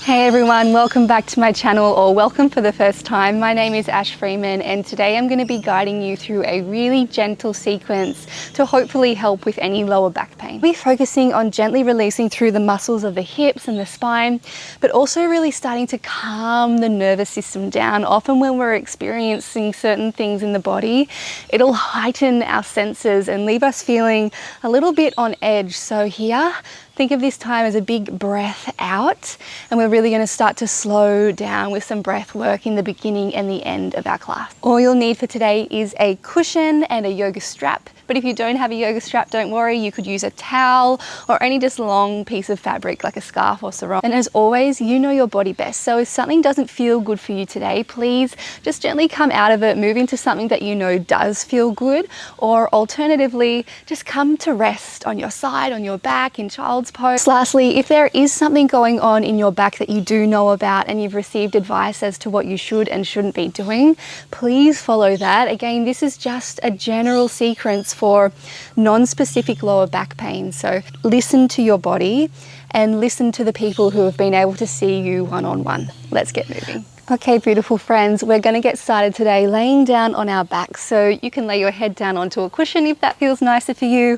Hey everyone, welcome back to my channel, or welcome for the first time. My name is Freeman, and today I'm going to be guiding you through a really gentle sequence to hopefully help with any lower back pain. We're focusing on gently releasing through the muscles of the hips and the spine, but also really starting to calm the nervous system down. Often when we're experiencing certain things in the body, it'll heighten our senses and leave us feeling a little bit on edge. So here, think of this time as a big breath out, and we're really going to start to slow down with some breath work in the beginning and the end of our class. All you'll need for today is a cushion and a yoga strap. But if you don't have a yoga strap, don't worry, you could use a towel or any just long piece of fabric like a scarf or sarong. And as always, you know your body best. So if something doesn't feel good for you today, please just gently come out of it, move into something that you know does feel good, or alternatively, just come to rest on your side, on your back, in child's pose. Lastly, if there is something going on in your back that you do know about and you've received advice as to what you should and shouldn't be doing, please follow that. Again, this is just a general sequence for non-specific lower back pain. So listen to your body and listen to the people who have been able to see you one-on-one. Let's get moving. Okay, beautiful friends, we're going to get started today laying down on our back. So you can lay your head down onto a cushion if that feels nicer for you.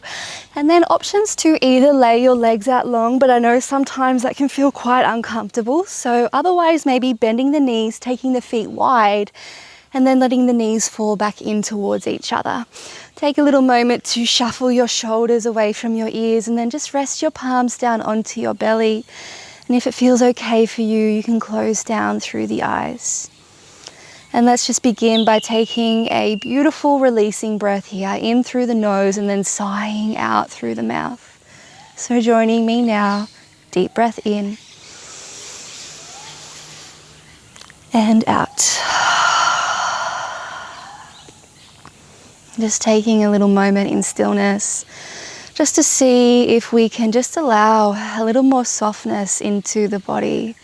And then options to either lay your legs out long, but I know sometimes that can feel quite uncomfortable. So otherwise, maybe bending the knees, taking the feet wide, and then letting the knees fall back in towards each other. Take a little moment to shuffle your shoulders away from your ears, and then just rest your palms down onto your belly. And if it feels okay for you, you can close down through the eyes. And let's just begin by taking a beautiful releasing breath here, in through the nose and then sighing out through the mouth. So joining me now, deep breath in and out. Just taking a little moment in stillness, just to see if we can just allow a little more softness into the body.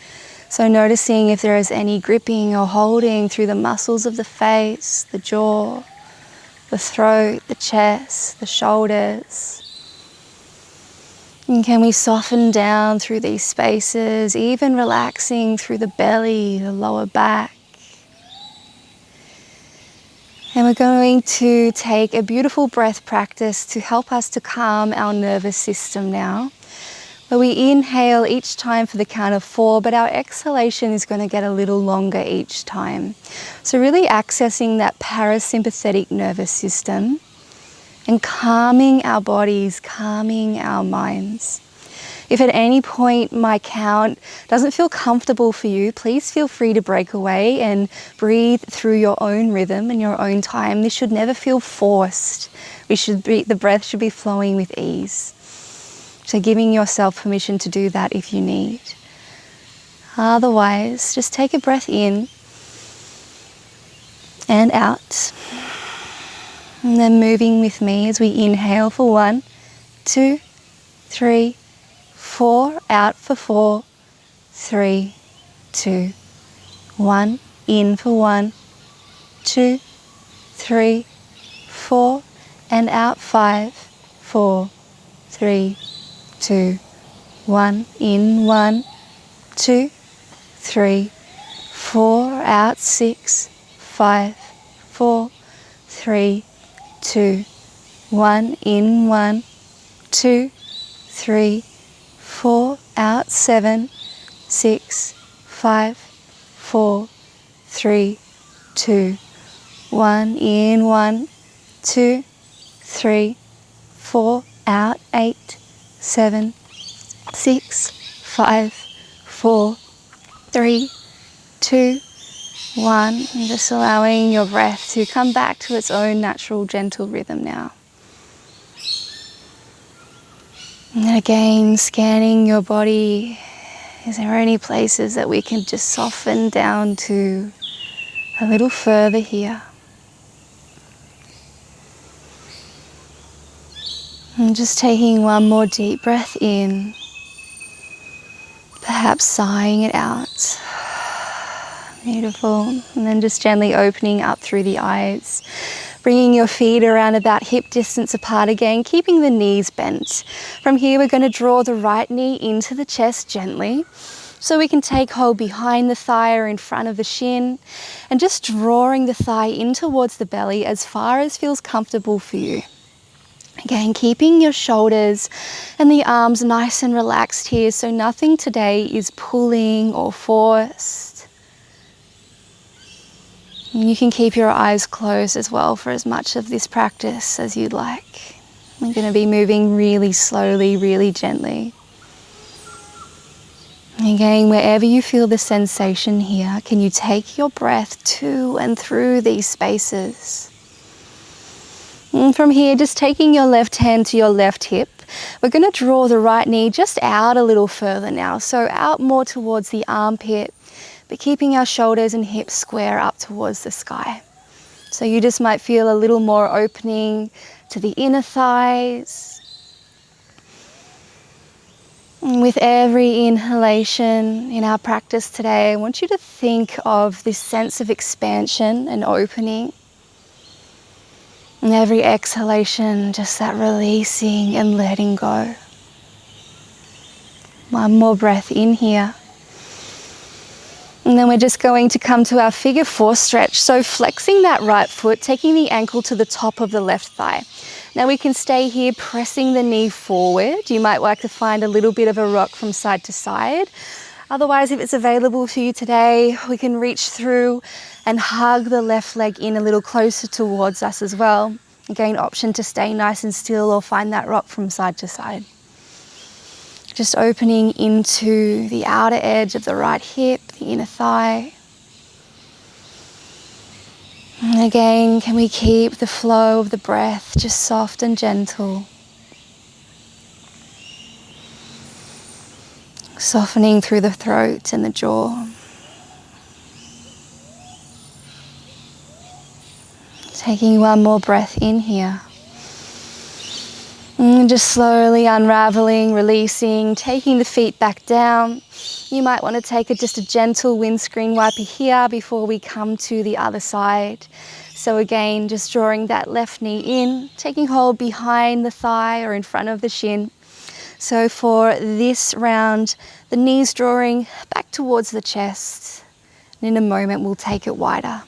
So noticing if there is any gripping or holding through the muscles of the face, the jaw, the throat, the chest, the shoulders. And can we soften down through these spaces, even relaxing through the belly, the lower back. And we're going to take a beautiful breath practice to help us to calm our nervous system now. Where we inhale each time for the count of 4, but our exhalation is going to get a little longer each time. So really accessing that parasympathetic nervous system and calming our bodies, calming our minds. If at any point my count doesn't feel comfortable for you, please feel free to break away and breathe through your own rhythm and your own time. This should never feel forced. The breath should be flowing with ease. So giving yourself permission to do that if you need. Otherwise, just take a breath in and out. And then moving with me as we inhale for 1, 2, 3, 4, out for 4, 3, 2, 1, in for 1, 2, 3, 4, and out 5, 4, 3, 2, 1, in 1, 2, 3, 4, out 6, 5, 4, 3, 2, 1, in 1, 2, 3, 4, out 7, 6, 5, 4, 3, 2, 1, in 1, 2, 3, 4, out 8, 7, 6, 5, 4, 3, 2, 1. And just allowing your breath to come back to its own natural, gentle rhythm now. And then again, scanning your body. Is there any places that we can just soften down to a little further here? And just taking one more deep breath in, perhaps sighing it out. Beautiful. And then just gently opening up through the eyes. Bringing your feet around about hip distance apart again, keeping the knees bent. From here, we're going to draw the right knee into the chest gently. So we can take hold behind the thigh or in front of the shin and just drawing the thigh in towards the belly as far as feels comfortable for you. Again, keeping your shoulders and the arms nice and relaxed here, so nothing today is pulling or forced. And you can keep your eyes closed as well for as much of this practice as you'd like. We're going to be moving really slowly, really gently. Again, wherever you feel the sensation here, can you take your breath to and through these spaces? And from here, just taking your left hand to your left hip, we're going to draw the right knee just out a little further now. So out more towards the armpit, but keeping our shoulders and hips square up towards the sky. So you just might feel a little more opening to the inner thighs. And with every inhalation in our practice today, I want you to think of this sense of expansion and opening. And every exhalation, just that releasing and letting go. One more breath in here. And then we're just going to come to our figure 4 stretch. So flexing that right foot, taking the ankle to the top of the left thigh. Now we can stay here pressing the knee forward. You might like to find a little bit of a rock from side to side. Otherwise, if it's available to you today, we can reach through and hug the left leg in a little closer towards us as well. Again, option to stay nice and still or find that rock from side to side. Just opening into the outer edge of the right hip, the inner thigh. And again, can we keep the flow of the breath just soft and gentle? Softening through the throat and the jaw. Taking one more breath in here. And just slowly unraveling, releasing, taking the feet back down. You might want to take just a gentle windscreen wiper here before we come to the other side. So again, just drawing that left knee in, taking hold behind the thigh or in front of the shin. So for this round, the knees drawing back towards the chest. And in a moment, we'll take it wider.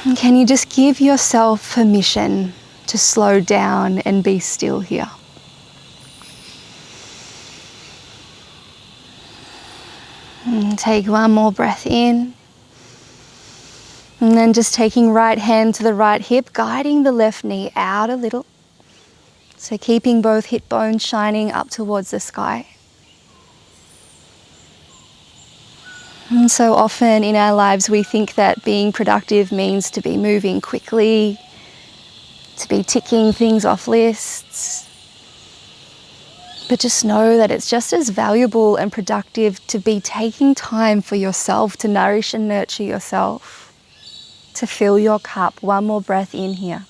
And can you just give yourself permission to slow down and be still here? And take one more breath in. And then just taking right hand to the right hip, guiding the left knee out a little. So keeping both hip bones shining up towards the sky. And so often in our lives we think that being productive means to be moving quickly, to be ticking things off lists. But just know that it's just as valuable and productive to be taking time for yourself, to nourish and nurture yourself, to fill your cup. One more breath in here.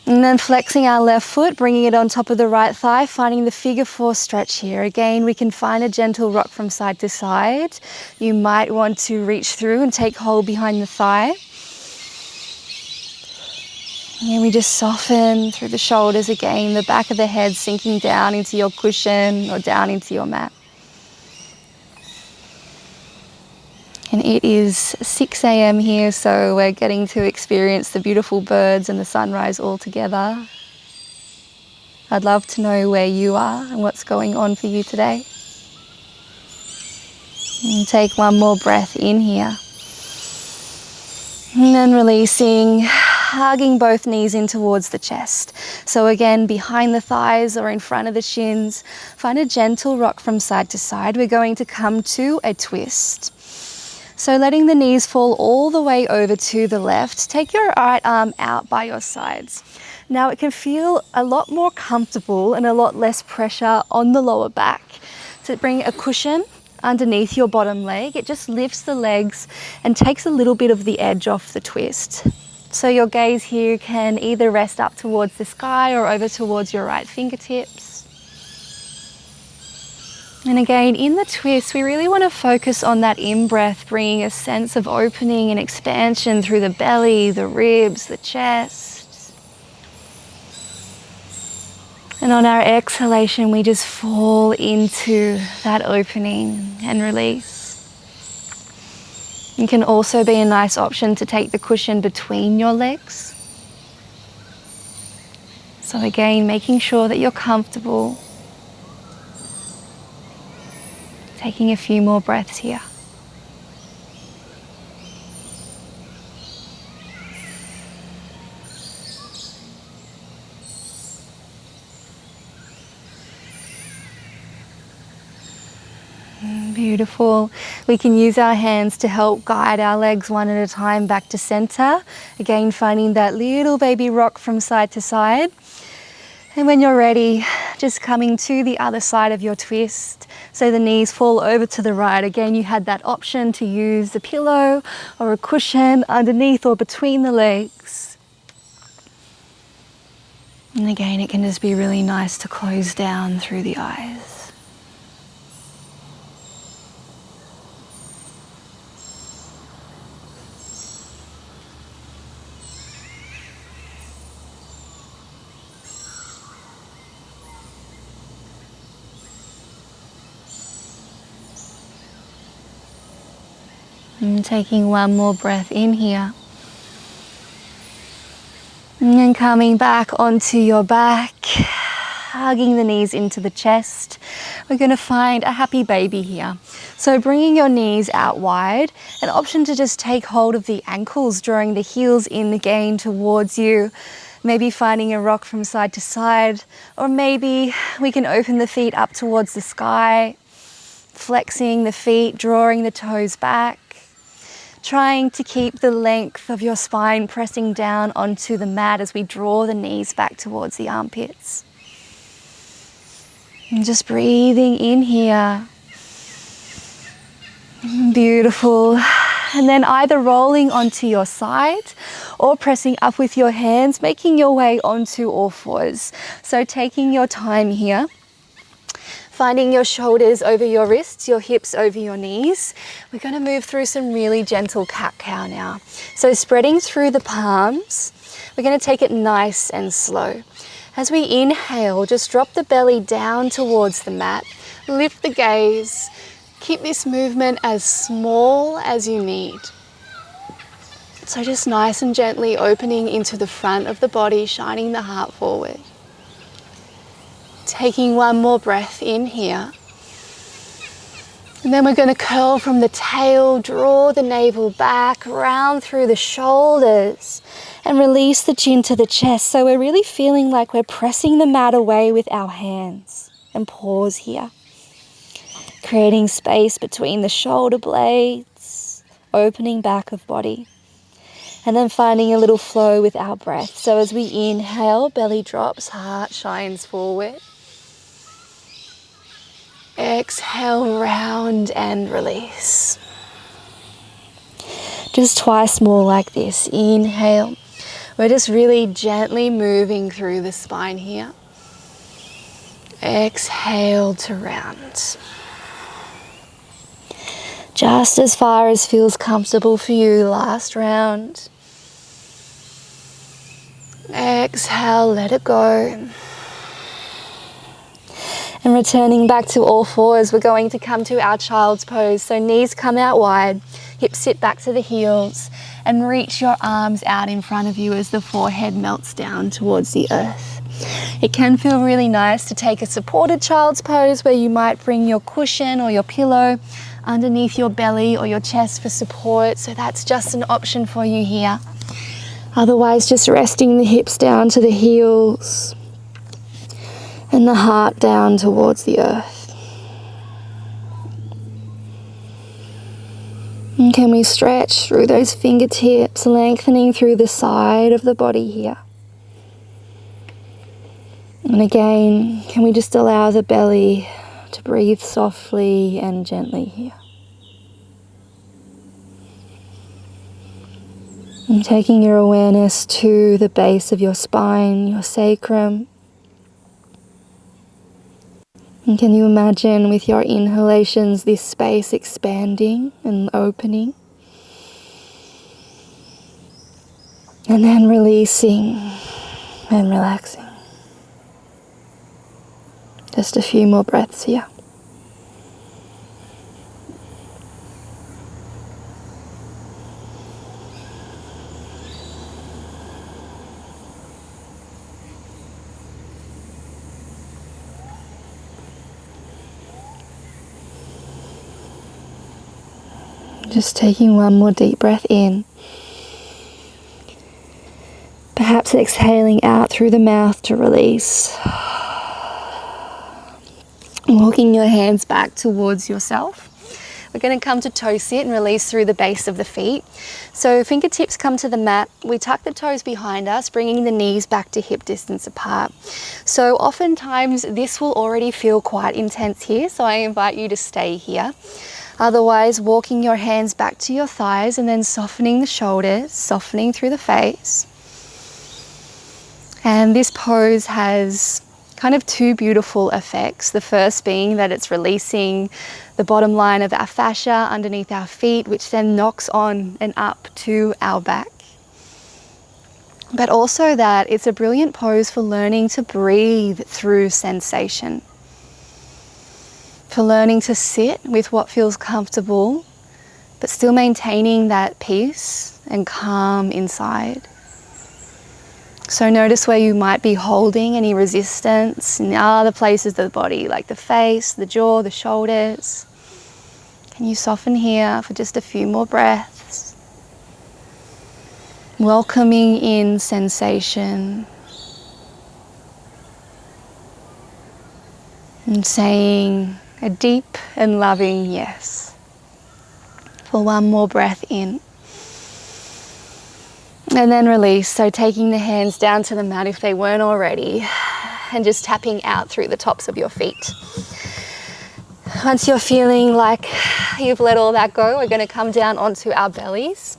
And then flexing our left foot, bringing it on top of the right thigh, finding the figure 4 stretch here. Again, we can find a gentle rock from side to side. You might want to reach through and take hold behind the thigh. And we just soften through the shoulders again, the back of the head sinking down into your cushion or down into your mat. And it is 6 a.m. here, so we're getting to experience the beautiful birds and the sunrise all together. I'd love to know where you are and what's going on for you today. And take one more breath in here. And then releasing, hugging both knees in towards the chest. So again, behind the thighs or in front of the shins, find a gentle rock from side to side. We're going to come to a twist. So letting the knees fall all the way over to the left. Take your right arm out by your sides. Now it can feel a lot more comfortable and a lot less pressure on the lower back. So bring a cushion underneath your bottom leg. It just lifts the legs and takes a little bit of the edge off the twist. So your gaze here can either rest up towards the sky or over towards your right fingertips. And again, in the twist, we really want to focus on that in-breath, bringing a sense of opening and expansion through the belly, the ribs, the chest. And And on our exhalation, we just fall into that opening and release. It can also be a nice option to take the cushion between your legs. So again, making sure that you're comfortable. Taking a few more breaths here. Beautiful. We can use our hands to help guide our legs one at a time back to center. Again, finding that little baby rock from side to side. And when you're ready, just coming to the other side of your twist. So the knees fall over to the right. Again, you had that option to use the pillow or a cushion underneath or between the legs. And again, it can just be really nice to close down through the eyes. And taking one more breath in here. And then coming back onto your back, hugging the knees into the chest. We're going to find a happy baby here. So bringing your knees out wide, an option to just take hold of the ankles, drawing the heels in again towards you. Maybe finding a rock from side to side, or maybe we can open the feet up towards the sky, flexing the feet, drawing the toes back. Trying to keep the length of your spine pressing down onto the mat as we draw the knees back towards the armpits. And just breathing in here. Beautiful. And then either rolling onto your side or pressing up with your hands, making your way onto all fours. So taking your time here. Finding your shoulders over your wrists, your hips over your knees. We're going to move through some really gentle cat-cow now. So spreading through the palms, we're going to take it nice and slow. As we inhale, just drop the belly down towards the mat, lift the gaze, keep this movement as small as you need. So just nice and gently opening into the front of the body, shining the heart forward. Taking one more breath in here. And then we're going to curl from the tail, draw the navel back, round through the shoulders, and release the chin to the chest. So we're really feeling like we're pressing the mat away with our hands. And pause here. Creating space between the shoulder blades, opening back of body. And then finding a little flow with our breath. So as we inhale, belly drops, heart shines forward. Exhale, round and release. Just twice more like this. Inhale. We're just really gently moving through the spine here. Exhale to round. Just as far as feels comfortable for you. Last round. Exhale, let it go. And returning back to all fours, we're going to come to our child's pose. So knees come out wide, hips sit back to the heels, and reach your arms out in front of you as the forehead melts down towards the earth. It can feel really nice to take a supported child's pose where you might bring your cushion or your pillow underneath your belly or your chest for support. So that's just an option for you here. Otherwise, just resting the hips down to the heels. And the heart down towards the earth. And can we stretch through those fingertips, lengthening through the side of the body here. And again, can we just allow the belly to breathe softly and gently here. And taking your awareness to the base of your spine, your sacrum. And can you imagine with your inhalations this space expanding and opening? And then releasing and relaxing. Just a few more breaths here. Just taking one more deep breath in. Perhaps exhaling out through the mouth to release. Walking your hands back towards yourself. We're going to come to toe sit and release through the base of the feet. So fingertips come to the mat. We tuck the toes behind us, bringing the knees back to hip distance apart. So oftentimes this will already feel quite intense here, so I invite you to stay here. Otherwise, walking your hands back to your thighs and then softening the shoulders, softening through the face. And this pose has kind of two beautiful effects. The first being that it's releasing the bottom line of our fascia underneath our feet, which then knocks on and up to our back. But also that it's a brilliant pose for learning to breathe through sensation. For learning to sit with what feels comfortable, but still maintaining that peace and calm inside. So notice where you might be holding any resistance in other places of the body, like the face, the jaw, the shoulders. Can you soften here for just a few more breaths? Welcoming in sensation. And saying a deep and loving yes. For one more breath in. And then release, so taking the hands down to the mat if they weren't already, and just tapping out through the tops of your feet. Once you're feeling like you've let all that go, we're going to come down onto our bellies.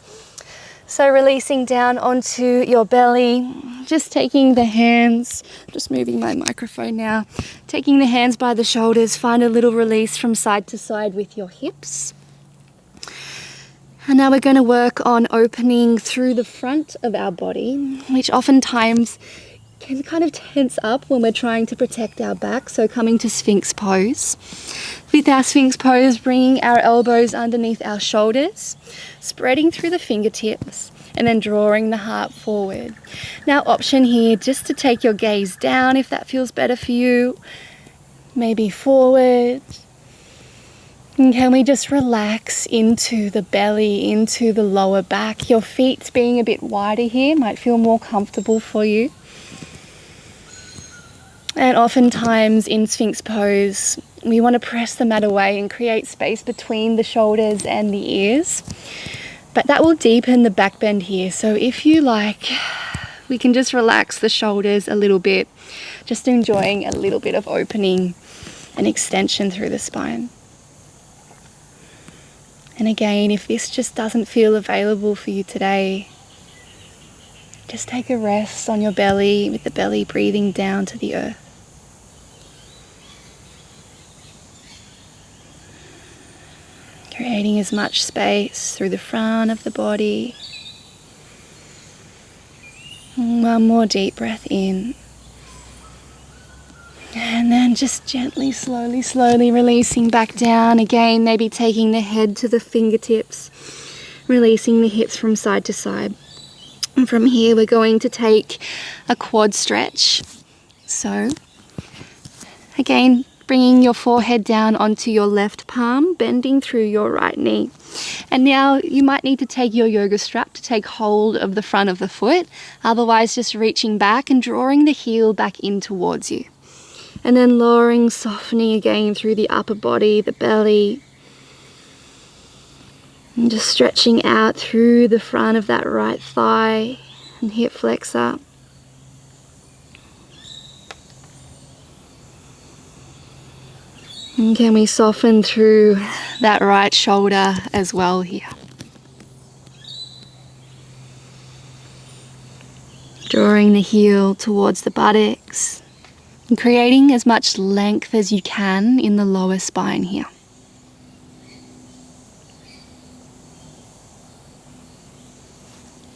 So releasing down onto your belly, just taking the hands, just moving my microphone now, taking the hands by the shoulders, find a little release from side to side with your hips. And now we're going to work on opening through the front of our body, which oftentimes can kind of tense up when we're trying to protect our back. So coming to Sphinx pose. With our Sphinx pose, bringing our elbows underneath our shoulders, spreading through the fingertips, and then drawing the heart forward. Now, option here, just to take your gaze down if that feels better for you, maybe forward. And can we just relax into the belly, into the lower back? Your feet being a bit wider here might feel more comfortable for you. And oftentimes in Sphinx pose, we want to press the mat away and create space between the shoulders and the ears. But that will deepen the back bend here. So if you like, we can just relax the shoulders a little bit, just enjoying a little bit of opening and extension through the spine. And again, if this just doesn't feel available for you today, just take a rest on your belly, with the belly breathing down to the earth. Creating as much space through the front of the body. And one more deep breath in. And then just gently, slowly releasing back down. Again, maybe taking the head to the fingertips, releasing the hips from side to side. And from here, we're going to take a quad stretch. So, again, bringing your forehead down onto your left palm, bending through your right knee. And now you might need to take your yoga strap to take hold of the front of the foot. Otherwise, just reaching back and drawing the heel back in towards you. And then lowering, softening again through the upper body, the belly. And just stretching out through the front of that right thigh and hip flexor. And can we soften through that right shoulder as well here? Drawing the heel towards the buttocks and creating as much length as you can in the lower spine here.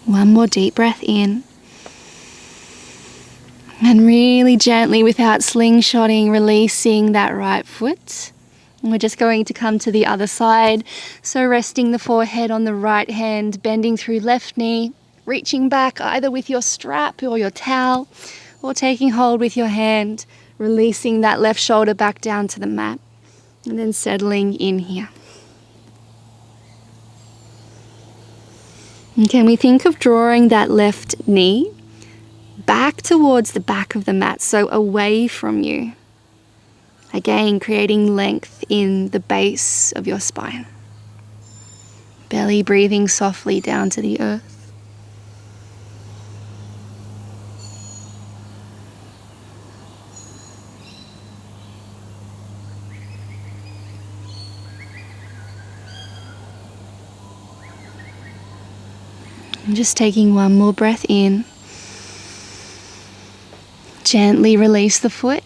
One more deep breath in. And really gently, without slingshotting, releasing that right foot. And we're just going to come to the other side. So resting the forehead on the right hand, bending through left knee, reaching back either with your strap or your towel, or taking hold with your hand, releasing that left shoulder back down to the mat, and then settling in here. And can we think of drawing that left knee back towards the back of the mat, so away from you. Again, creating length in the base of your spine. Belly breathing softly down to the earth. And just taking one more breath in. Gently release the foot.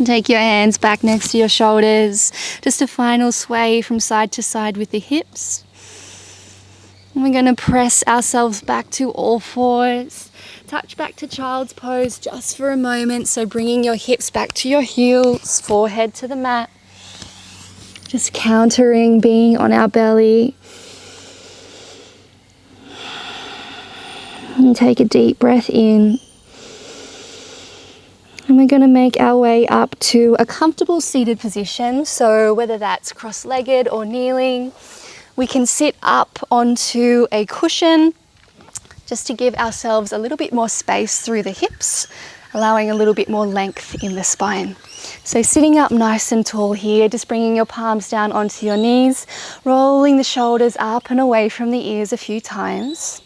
Take your hands back next to your shoulders. Just a final sway from side to side with the hips. And we're going to press ourselves back to all fours. Touch back to child's pose just for a moment. So bringing your hips back to your heels, forehead to the mat. Just countering being on our belly. And take a deep breath in. And we're going to make our way up to a comfortable seated position. So whether that's cross-legged or kneeling, we can sit up onto a cushion just to give ourselves a little bit more space through the hips, allowing a little bit more length in the spine. So sitting up nice and tall here, just bringing your palms down onto your knees, rolling the shoulders up and away from the ears a few times.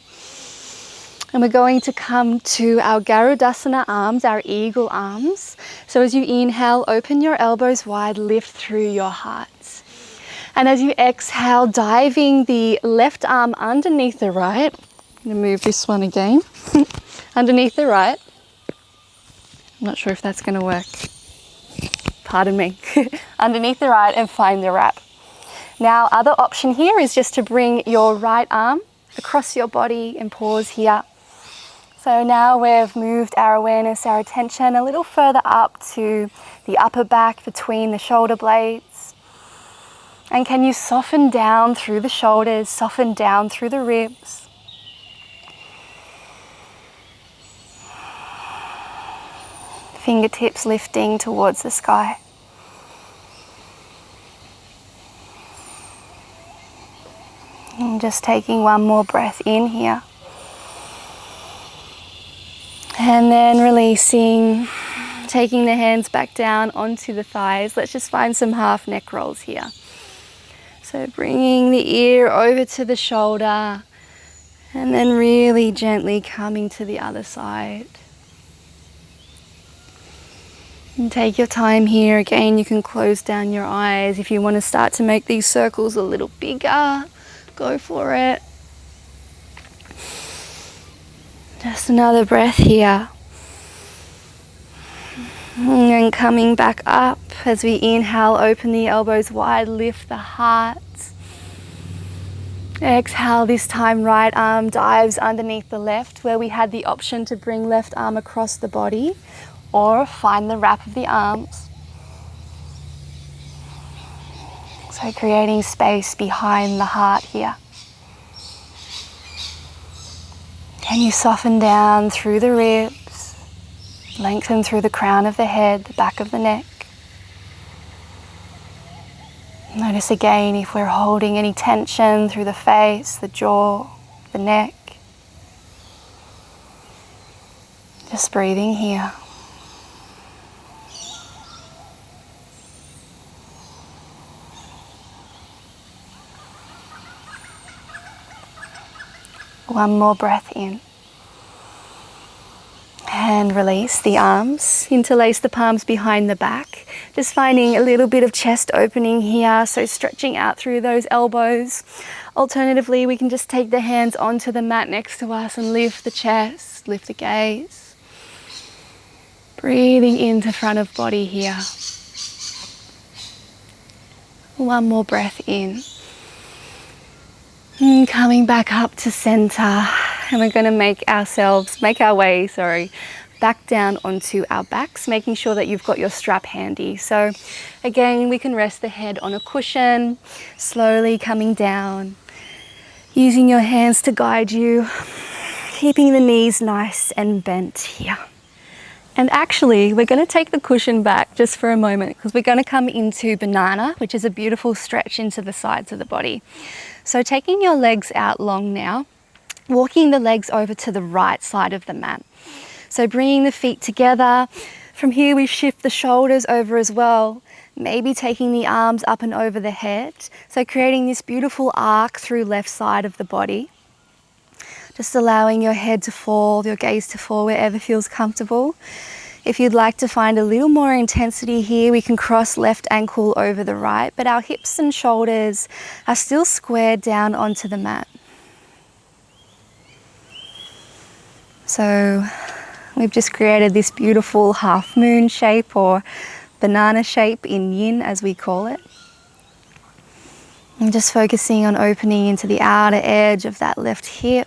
And we're going to come to our Garudasana arms, our eagle arms. So as you inhale, open your elbows wide, lift through your heart. And as you exhale, diving the left arm underneath the right. I'm going to move this one again. Underneath the right. I'm not sure if that's going to work. Pardon me. Underneath the right and find the wrap. Now, other option here is just to bring your right arm across your body and pause here. So now we've moved our awareness, our attention a little further up to the upper back between the shoulder blades. And can you soften down through the shoulders, soften down through the ribs. Fingertips lifting towards the sky. And just taking one more breath in here. And then releasing, taking the hands back down onto the thighs. Let's just find some half neck rolls here. So bringing the ear over to the shoulder and then really gently coming to the other side. And take your time here. Again, you can close down your eyes. If you want to start to make these circles a little bigger, go for it. Just another breath here. And then coming back up as we inhale, open the elbows wide, lift the heart. Exhale, this time right arm dives underneath the left, where we had the option to bring left arm across the body or find the wrap of the arms. So creating space behind the heart here. Can you soften down through the ribs, lengthen through the crown of the head, the back of the neck. Notice again if we're holding any tension through the face, the jaw, the neck. Just breathing here. One more breath in. And release the arms. Interlace the palms behind the back. Just finding a little bit of chest opening here, so stretching out through those elbows. Alternatively, we can just take the hands onto the mat next to us and lift the chest, lift the gaze. Breathing into front of body here. One more breath in. And coming back up to center, and we're going to make our way back down onto our backs, making sure that you've got your strap handy. So again, we can rest the head on a cushion, slowly coming down, using your hands to guide you, keeping the knees nice and bent here. And actually, we're going to take the cushion back just for a moment because we're going to come into banana, which is a beautiful stretch into the sides of the body. So taking your legs out long now, walking the legs over to the right side of the mat. So bringing the feet together. From here, we shift the shoulders over as well, maybe taking the arms up and over the head. So creating this beautiful arc through left side of the body. Just allowing your head to fall, your gaze to fall wherever feels comfortable. If you'd like to find a little more intensity here, we can cross left ankle over the right, but our hips and shoulders are still squared down onto the mat. So we've just created this beautiful half moon shape or banana shape in yin, as we call it. And just focusing on opening into the outer edge of that left hip,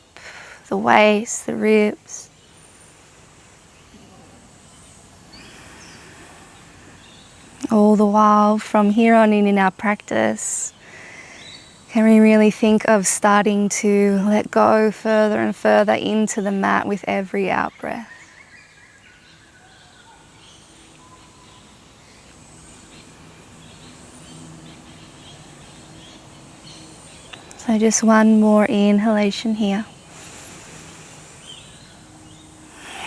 the waist, the ribs. All the while, from here on in our practice, can we really think of starting to let go further and further into the mat with every out breath. So just one more inhalation here.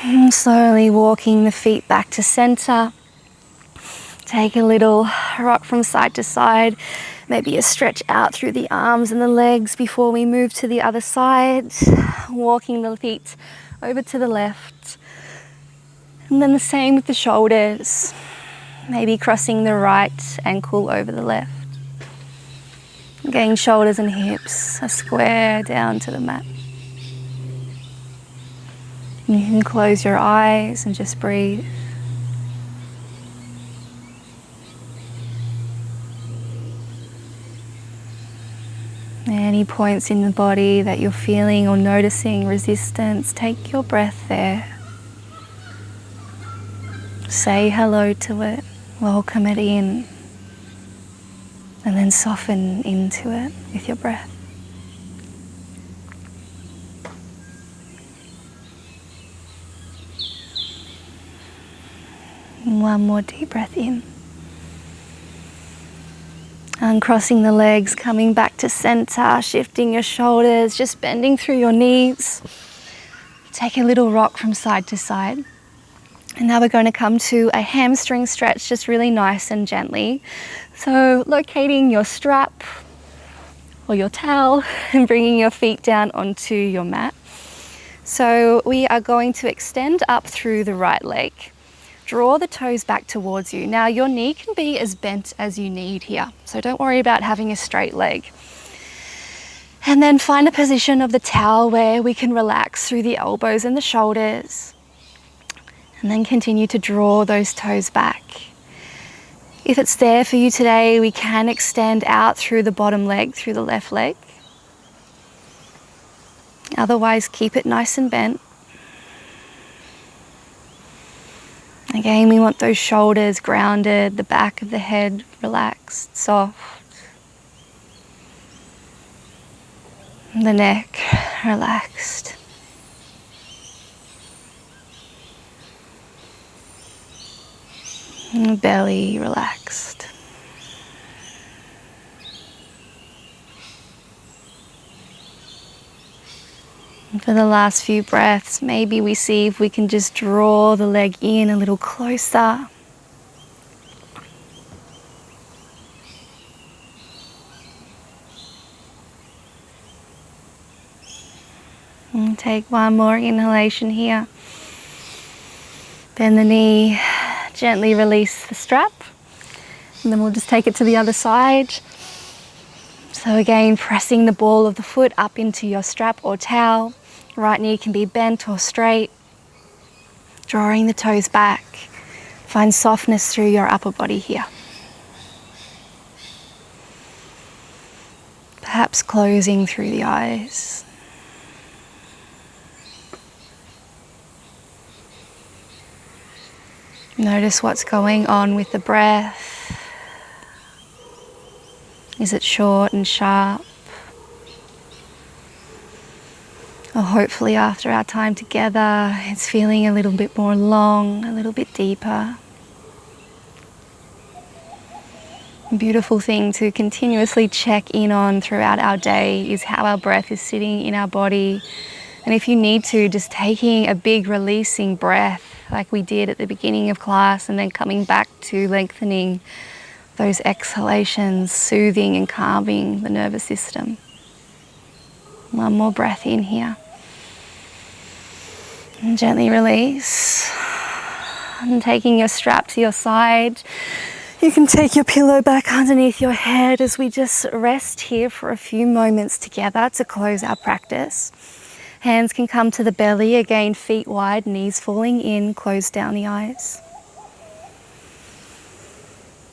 And slowly walking the feet back to center. Take a little rock from side to side, maybe a stretch out through the arms and the legs before we move to the other side. Walking the feet over to the left. And then the same with the shoulders. Maybe crossing the right ankle over the left. Again, shoulders and hips are square down to the mat. You can close your eyes and just breathe. Any points in the body that you're feeling or noticing resistance, take your breath there. Say hello to it, welcome it in, and then soften into it with your breath. And one more deep breath in. Uncrossing the legs, coming back to center, shifting your shoulders, just bending through your knees. Take a little rock from side to side. And now we're going to come to a hamstring stretch, just really nice and gently. So locating your strap or your towel and bringing your feet down onto your mat. So we are going to extend up through the right leg. Draw the toes back towards you. Now your knee can be as bent as you need here, so don't worry about having a straight leg. And then find a position of the towel where we can relax through the elbows and the shoulders. And then continue to draw those toes back. If it's there for you today, we can extend out through the bottom leg, through the left leg. Otherwise, keep it nice and bent. Again, we want those shoulders grounded, the back of the head relaxed, soft. The neck relaxed. And the belly relaxed. And for the last few breaths, maybe we see if we can just draw the leg in a little closer. And take one more inhalation here. Bend the knee, gently release the strap. And then we'll just take it to the other side. So again, pressing the ball of the foot up into your strap or towel. Right knee can be bent or straight. Drawing the toes back. Find softness through your upper body here. Perhaps closing through the eyes. Notice what's going on with the breath. Is it short and sharp? Or hopefully after our time together, it's feeling a little bit more long, a little bit deeper. A beautiful thing to continuously check in on throughout our day is how our breath is sitting in our body. And if you need to, just taking a big releasing breath like we did at the beginning of class, and then coming back to lengthening those exhalations, soothing and calming the nervous system. One more breath in here. And gently release. And taking your strap to your side, you can take your pillow back underneath your head as we just rest here for a few moments together to close our practice. Hands can come to the belly, again feet wide, knees falling in, close down the eyes.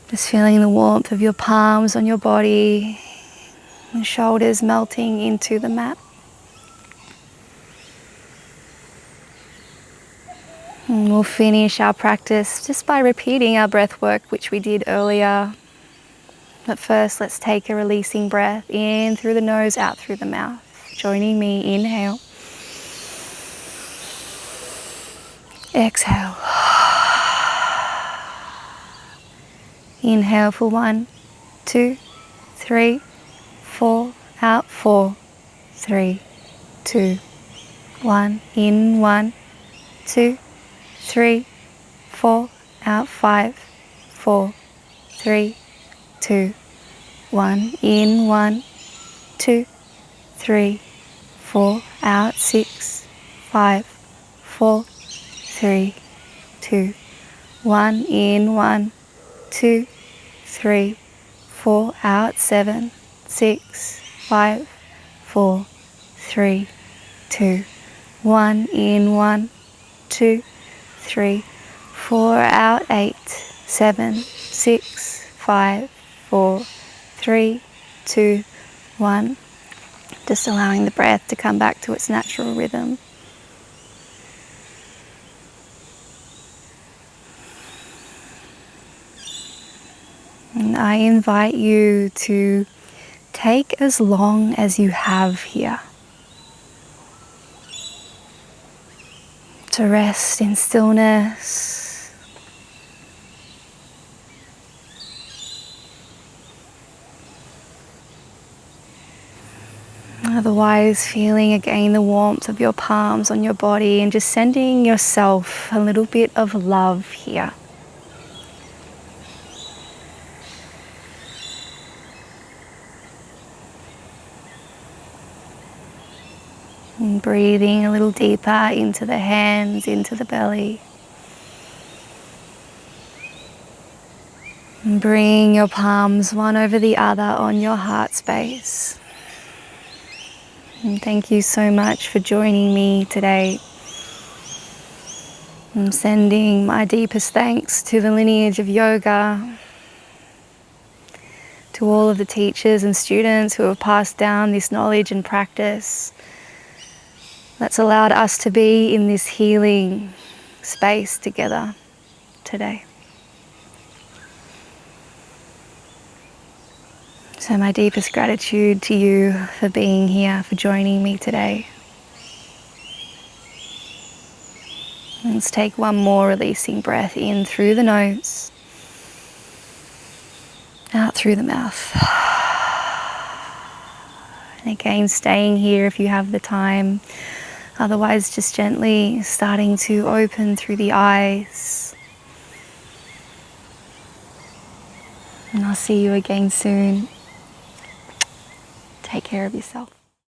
Just feeling the warmth of your palms on your body, the shoulders melting into the mat. And we'll finish our practice just by repeating our breath work, which we did earlier. But first, let's take a releasing breath in through the nose, out through the mouth. Joining me, inhale. Exhale. Inhale for 1, 2, 3, 4. Out 4, 3, 2, 1. In 1, 2, 3, 4. Out 5, 4, 3, 2, 1. In 1, 2, 3, 4. Out 6, 5, 4, 3, 2, 1. In 1, 2, 3, 4. Out 7, 6, 5, 4, 3, 2, 1. In 1, 2, 3, 4. Out 8, 7, 6, 5, 4, 3, 2, 1. Just allowing the breath to come back to its natural rhythm. And I invite you to take as long as you have here to rest in stillness. Otherwise, feeling again the warmth of your palms on your body and just sending yourself a little bit of love here. And breathing a little deeper into the hands, into the belly. And bring your palms one over the other on your heart space. And thank you so much for joining me today. I'm sending my deepest thanks to the lineage of yoga, to all of the teachers and students who have passed down this knowledge and practice that's allowed us to be in this healing space together today. So my deepest gratitude to you for being here, for joining me today. Let's take one more releasing breath in through the nose, out through the mouth. And again, staying here if you have the time. Otherwise, just gently starting to open through the eyes. And I'll see you again soon. Take care of yourself.